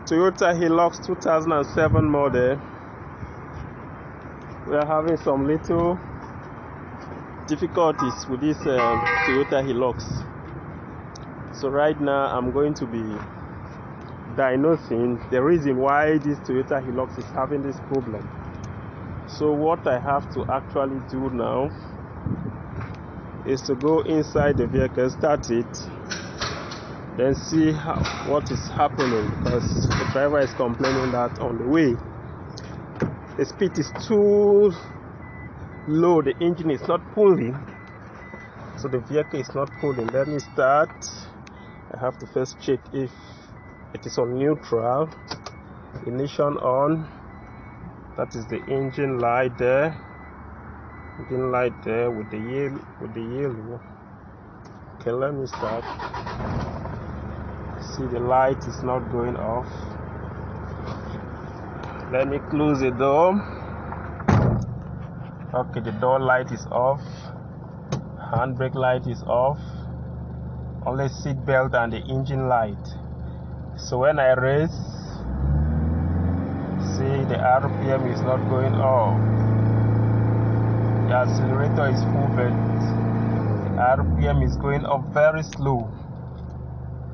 Toyota Hilux 2007 model. We are having some little difficulties with this Toyota Hilux. So right now I'm going to be diagnosing the reason why this Toyota Hilux is having this problem. So what I have to actually do now is to go inside the vehicle, start it, then see what is happening, because the driver is complaining that on the way the speed is too low, the engine is not pulling, so the vehicle is not pulling. Let me start. I have to first check if it is on neutral, ignition on, that is the engine light there, with the yellow. Okay, let me start. See, the light is not going off. Let me close the door. Okay, the door light is off, handbrake light is off, only seat belt and the engine light. So when I race, see, the RPM is not going up. The accelerator is full, but the RPM is going up very slow.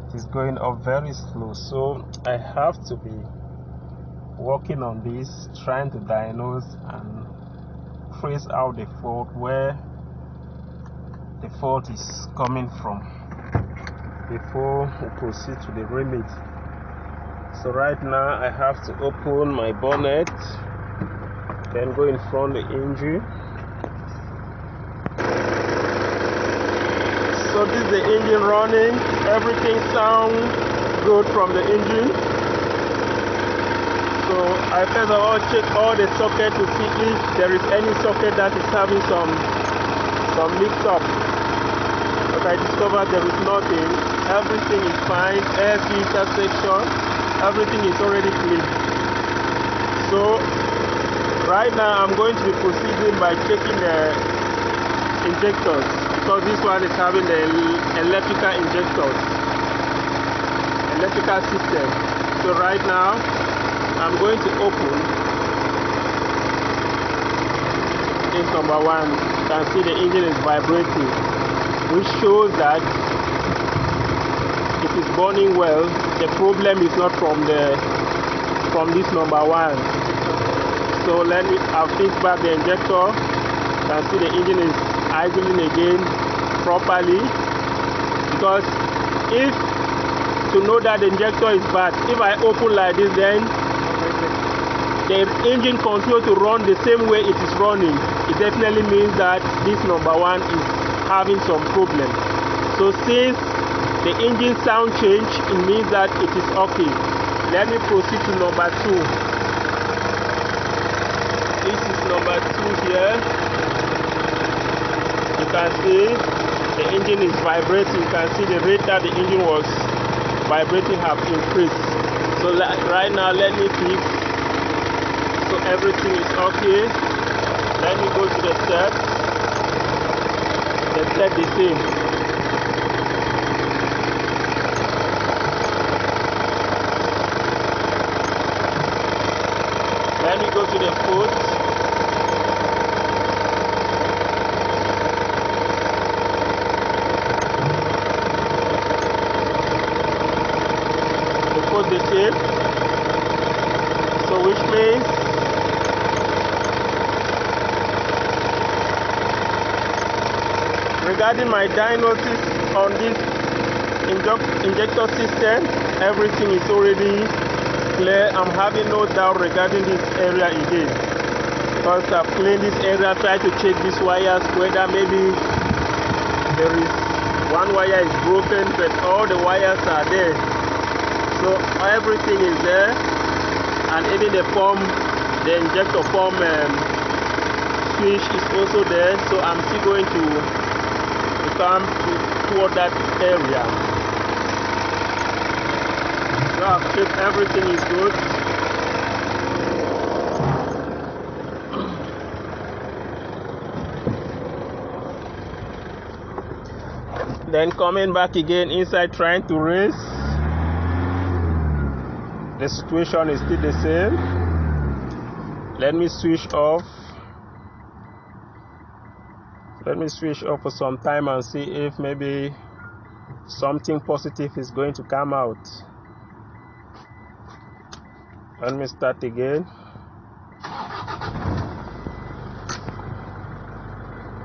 It is going up very slow. So I have to be working on this, trying to diagnose and trace out the fault, where the fault is coming from, before we proceed to the remedy. So right now I have to open my bonnet, then go in front of the engine. So this is the engine running. Everything sounds good from the engine. So I first of all check all the sockets to see if there is any socket that is having some mix up. But I discovered there is nothing. Everything is fine. Air filter section, everything is already clean. So right now I'm going to be proceeding by checking the injectors, because this one is having the electrical injectors, electrical system. So right now I'm going to open this number one. You can see the engine is vibrating, which shows that it is burning well. The problem is not from this number one. So I'll fix back the injector. You can see the engine is idling again properly, because to know that the injector is bad, if I open like this, then the engine continues to run the same way it is running. It definitely means that this number one is having some problem. So since the engine sound change, it means that it is okay. Let me proceed to number two. This is number two here. You can see the engine is vibrating. You can see the rate that the engine was vibrating have increased. So right now let me fix. So everything is okay. Let me go to the step. The step is same. Let me go to the foot. The tape. So which means regarding my diagnosis on this injector system, everything is already clear. I'm having no doubt regarding this area again, because I've cleaned this area, tried to check these wires, whether maybe there is one wire is broken, but all the wires are there. So everything is there, and even the injector pump switch is also there. So I'm still going to come toward that area. So I've checked, everything is good. Then coming back again inside, trying to race. the situation is still the same. Let me switch off. Let me switch off for some time and see if maybe something positive is going to come out. Let me start again.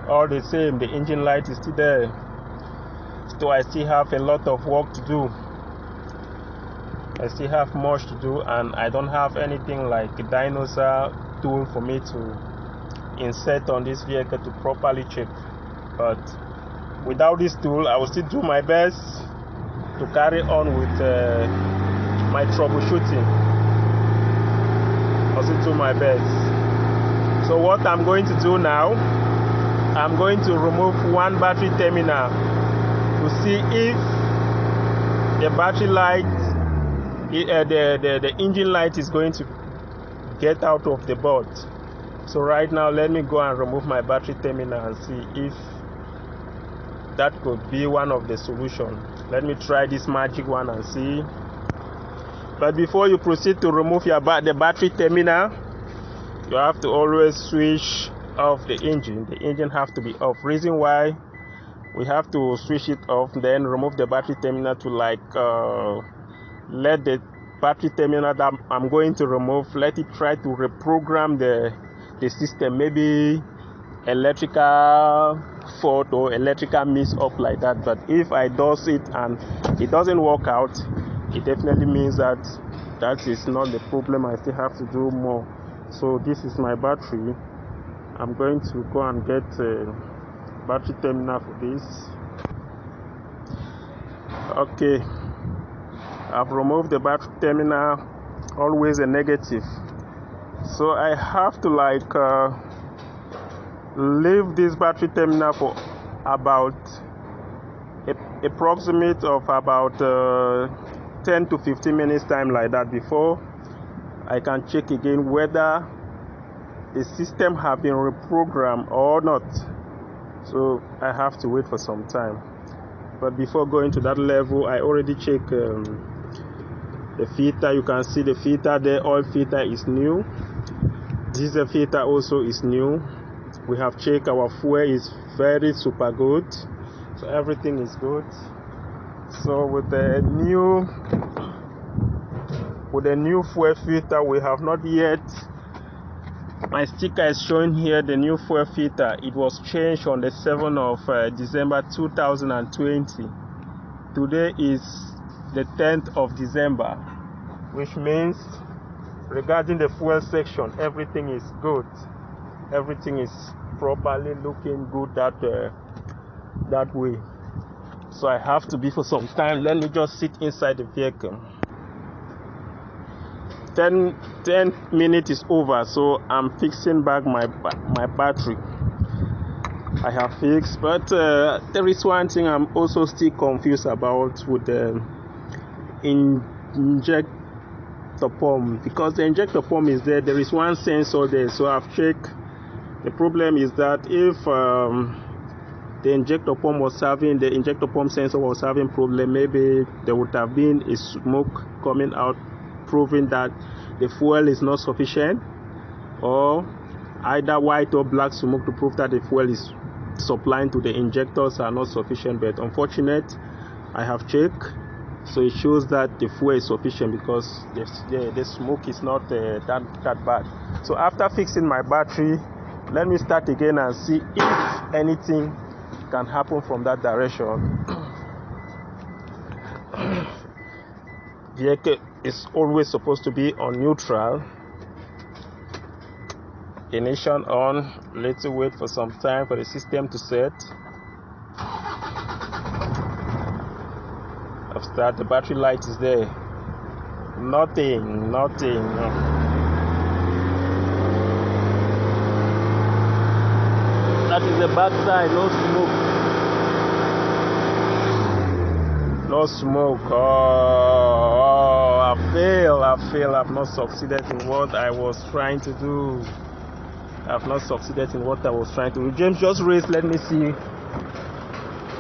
All the same, the engine light is still there. So I still have a lot of work to do. I still have much to do, and I don't have anything like a dinosaur tool for me to insert on this vehicle to properly check. But without this tool, I will still do my best to carry on with my troubleshooting. I'll still do my best. So what I'm going to do now, I'm going to remove one battery terminal to see if the battery light, the engine light is going to get out of the board. So right now, let me go and remove my battery terminal and see if that could be one of the solutions. Let me try this magic one and see. But before you proceed to remove the battery terminal, you have to always switch off the engine. The engine have to be off. Reason why we have to switch it off, then remove the battery terminal to let the battery terminal that I'm going to remove, let it try to reprogram the system. Maybe electrical fault or electrical mix up like that. But if I does it and it doesn't work out, it definitely means that that is not the problem. I still have to do more. So this is my battery. I'm going to go and get a battery terminal for this. Okay, I've removed the battery terminal, always a negative. So I have to leave this battery terminal for about approximate of about 10 to 15 minutes time like that before I can check again whether the system have been reprogrammed or not. So I have to wait for some time. But before going to that level, I already checked the filter. You can see the filter there. Oil filter is new. Diesel filter also is new. We have checked our fuel is very super good. So everything is good. So with the new fuel filter, we have not yet. My sticker is showing here the new fuel filter. It was changed on the 7th of December 2020. Today is the 10th of December, which means regarding the fuel section, everything is good. Everything is properly looking good that way. So I have to be for some time. Let me just sit inside the vehicle. 10 minutes is over, so I'm fixing back my battery. I have fixed, but there is one thing I'm also still confused about with the injector pump, because the injector pump is there. There is one sensor there, so I've checked. The problem is that if the injector pump sensor was having problem, maybe there would have been a smoke coming out, proving that the fuel is not sufficient, or either white or black smoke to prove that the fuel is supplying to the injectors are not sufficient. But unfortunate, I have checked, so it shows that the fuel is sufficient because the smoke is not that bad. So after fixing my battery, let me start again and see if anything can happen from that direction. Vehicle is always supposed to be on neutral. Ignition on. Let's wait for some time for the system to set. After the battery light is there. Nothing. No. That is the back side, no smoke. No smoke. Oh, I fail. I've not succeeded in what I was trying to do. James, just raise. Let me see.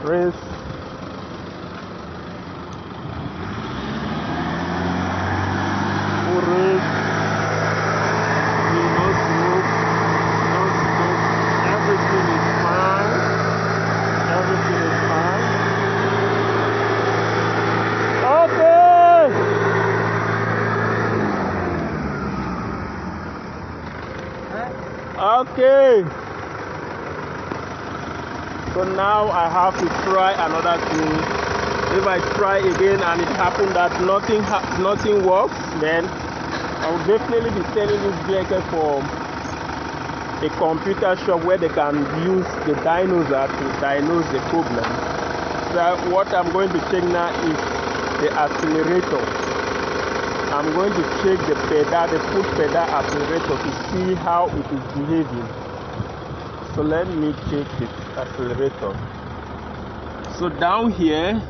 Raise. Okay. So now I have to try another thing. If I try again and it happens that nothing works, then I will definitely be selling this vehicle for a computer shop where they can use the diagnoser to diagnose the problem. So what I'm going to check now is the accelerator. I'm going to check the pedal, the foot pedal accelerator, to see how it is behaving. So let me check the accelerator. So down here,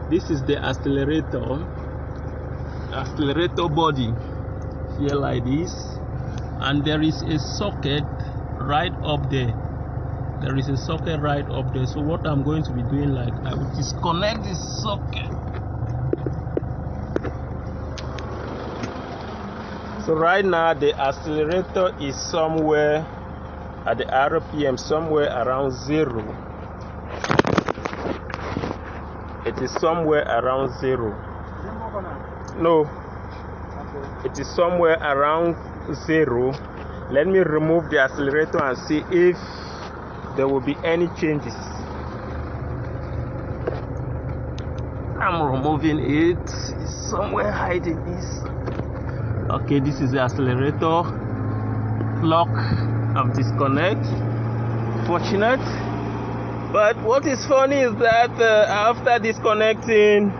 this is the accelerator body here like this, and there is a socket right up there. There is a socket right up there. So what I'm going to be doing, like, I will disconnect this socket. So right now the accelerator is somewhere at the RPM, somewhere around 0. It is somewhere around 0. No, it is somewhere around 0. Let me remove the accelerator and see if there will be any changes. I'm removing it. It's somewhere hiding this. Okay, this is the accelerator lock. I've disconnect. Fortunate. But what is funny is that after disconnecting,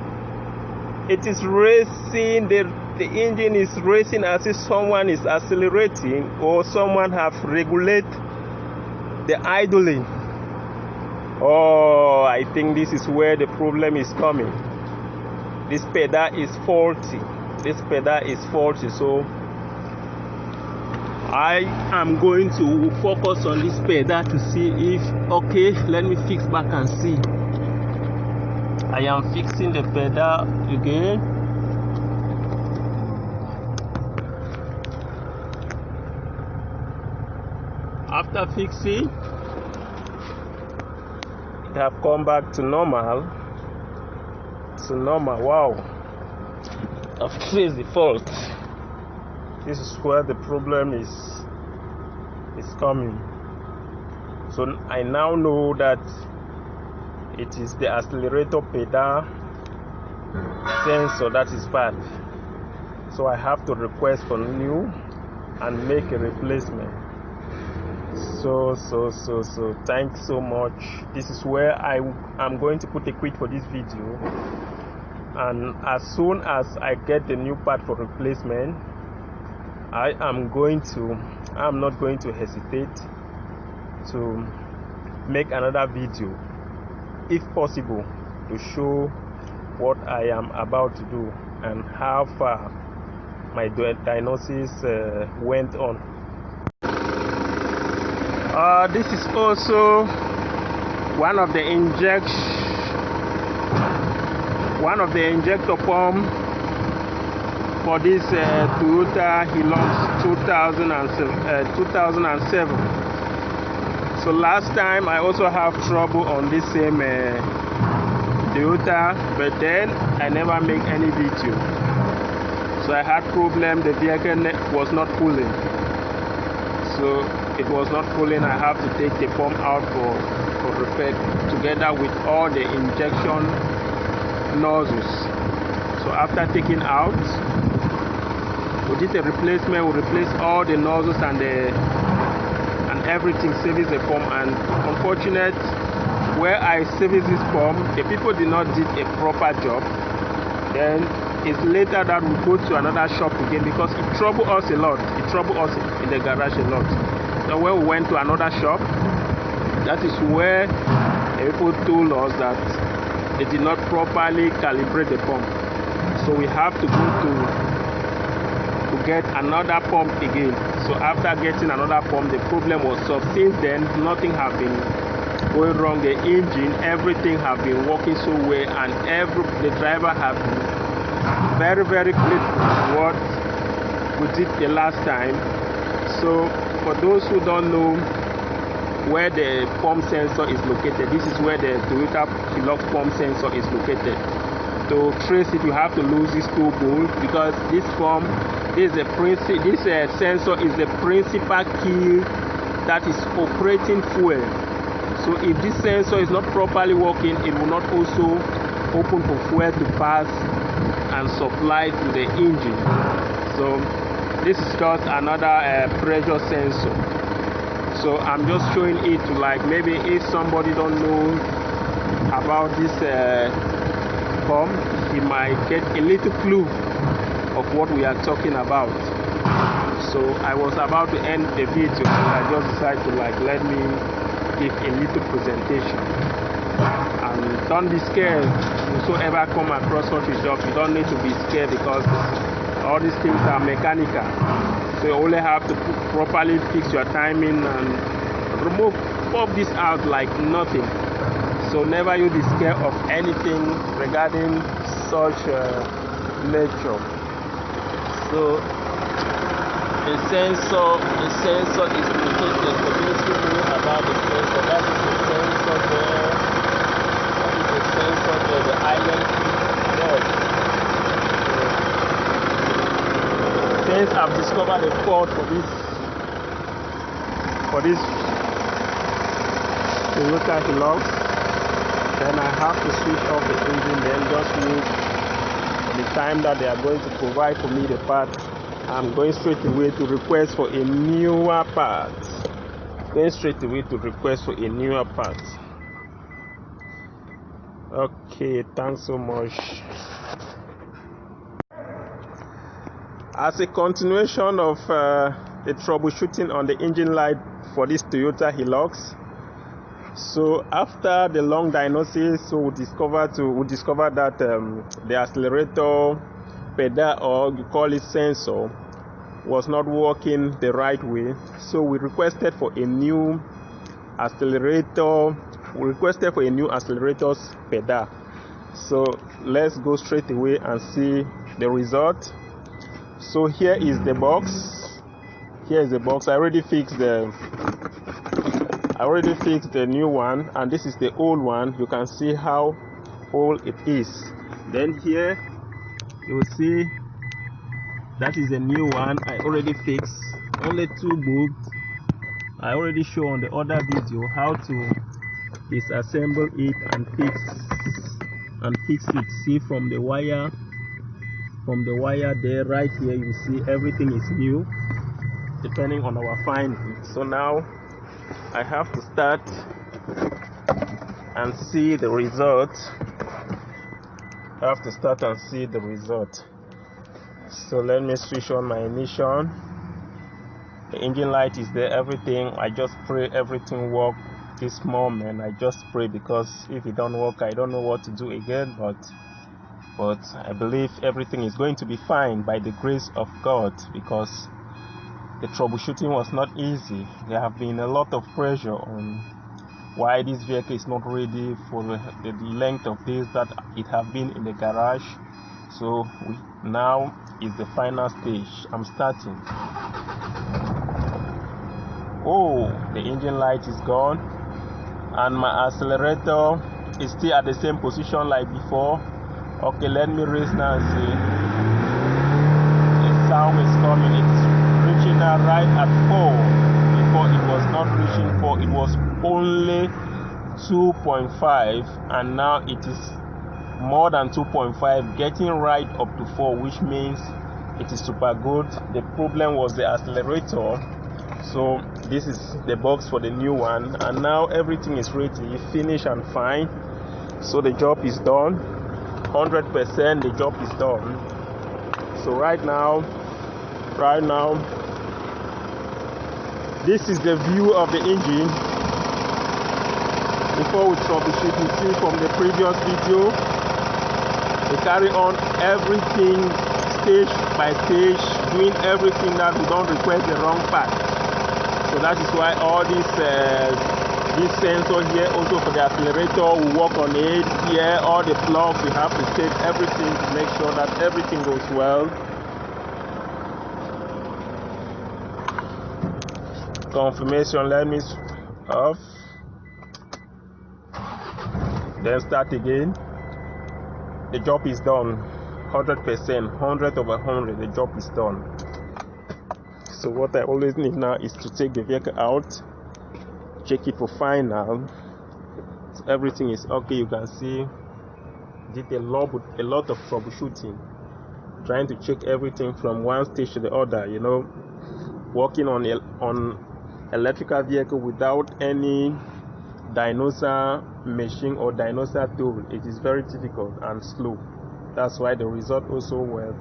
it is racing. The engine is racing as if someone is accelerating or someone have regulated the idling. Oh, I think this is where the problem is coming. This pedal is faulty. This pedal is faulty. So I am going to focus on this pedal to see if, okay, let me fix back and see. I am fixing the pedal again. After fixing, it have come back to normal. To normal. Wow, I've traced the fault. This is where the problem is coming. So I now know that it is the accelerator pedal sensor that is bad. So I have to request for new and make a replacement. So thanks so much. This is where I'm going to put a quit for this video, and as soon as I get the new part for replacement, I'm not going to hesitate to make another video, if possible, to show what I am about to do and how far my diagnosis went on. This is also one of the injector pump for this Toyota Hilux 2007. So last time I also have trouble on this same Toyota, but then I never make any video. So I had problem, the vehicle was not pulling. So it was not pulling. I have to take the pump out for repair together with all the injection nozzles. So after taking out, we did a replacement. We replaced all the nozzles and everything, service the pump. And unfortunate, where I service this pump, the people did not did a proper job. Then it's later that we go to another shop again, because it troubled us a lot. It troubled us in the garage a lot. So when we went to another shop, that is where people told us that they did not properly calibrate the pump. So we have to go to get another pump again. So after getting another pump, the problem was solved. Since then, nothing has been going wrong. The engine, everything has been working so well, and the driver has been very, very grateful for what we did the last time. So for those who don't know where the pump sensor is located, this is where the Toyota Hilux pump sensor is located. To trace it, you have to lose these 2 bolts, because this pump This sensor is the principal key that is operating fuel. So if this sensor is not properly working, it will not also open for fuel to pass and supply to the engine. So this is just another pressure sensor. So I'm just showing it to, like, maybe if somebody don't know about this pump, he might get a little clue of what we are talking about. So I was about to end the video, but I just decided to, like, let me give a little presentation. And don't be scared. Whosoever come across such a job, you don't need to be scared, because all these things are mechanical. So you only have to properly fix your timing and pop this out like nothing. So never you be scared of anything regarding such nature. So the sensor is located. For those who know about the sensor, that is the sensor there. That is the sensor there, the island there. Since I've discovered a fault for this Toyota Hilux, then I have to switch off the engine, then just wait for the time that they are going to provide for me the part. I'm going straight away to request for a newer part. Okay, thanks so much. As a continuation of the troubleshooting on the engine light for this Toyota Hilux, so after the long diagnosis, so we discovered that the accelerator pedal, or you call it sensor, was not working the right way. So we requested for a new accelerator. We requested for a new accelerator's pedal. So let's go straight away and see the result. So here is the box. I already fixed the new one, and this is the old one. You can see how old it is. Then here you will see that is the new one. I already fixed only 2 bolts. I already show on the other video how to disassemble it and fix it. See, from the wire there, right here, you see everything is new depending on our finding. So now I have to start and see the result. So let me switch on my ignition. The engine light is there, everything. I just pray everything work this moment. I just pray, because if it don't work, I don't know what to do again, but I believe everything is going to be fine by the grace of God, because the troubleshooting was not easy. There have been a lot of pressure on why this vehicle is not ready for the length of days that it have been in the garage. So now is the final stage. I'm starting. Oh, the engine light is gone, and my accelerator is still at the same position like before. Okay, let me raise now and see. The sound is coming. It's reaching now right at 4. Before it was not reaching 4. It was only 2.5, and now it is more than 2.5, getting right up to 4, which means it is super good. The problem was the accelerator. So this is the box for the new one, and now everything is ready, finished and fine. So the job is done, 100%. The job is done. So right now, this is the view of the engine before we troubleshoot. You see from the previous video, we carry on everything stage by stage, doing everything that we don't request the wrong part. So that is why all this sensor here, also for the accelerator, we work on it. Here, all the plugs, we have to check everything to make sure that everything goes well. Confirmation, let me off. Then start again. The job is done, 100%, 100/100, the job is done. So what I always need now is to take the vehicle out, check it for final. So everything is okay. You can see did a lot of troubleshooting, trying to check everything from one stage to the other. You know, working on electrical vehicle without any diagnoser machine or diagnoser tool, it is very difficult and slow. That's why the result also were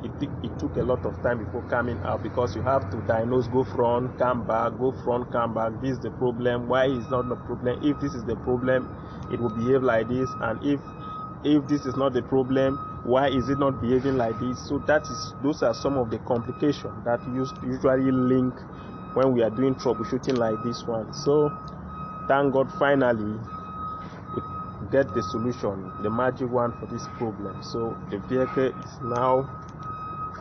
it took a lot of time before coming out, because you have to diagnose, go front, come back, go front, come back. This is the problem, why is not the problem, if this is the problem it will behave like this, and if this is not the problem, why is it not behaving like this? So those are some of the complications that usually link when we are doing troubleshooting like this one. So thank God finally we get the solution, the magic one for this problem. So the vehicle is now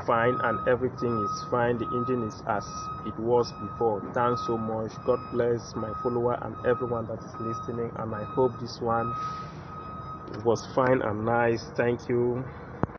fine and everything is fine. The engine is as it was before. Thanks so much. God bless my follower and everyone that is listening, and I hope this one was fine and nice. Thank you.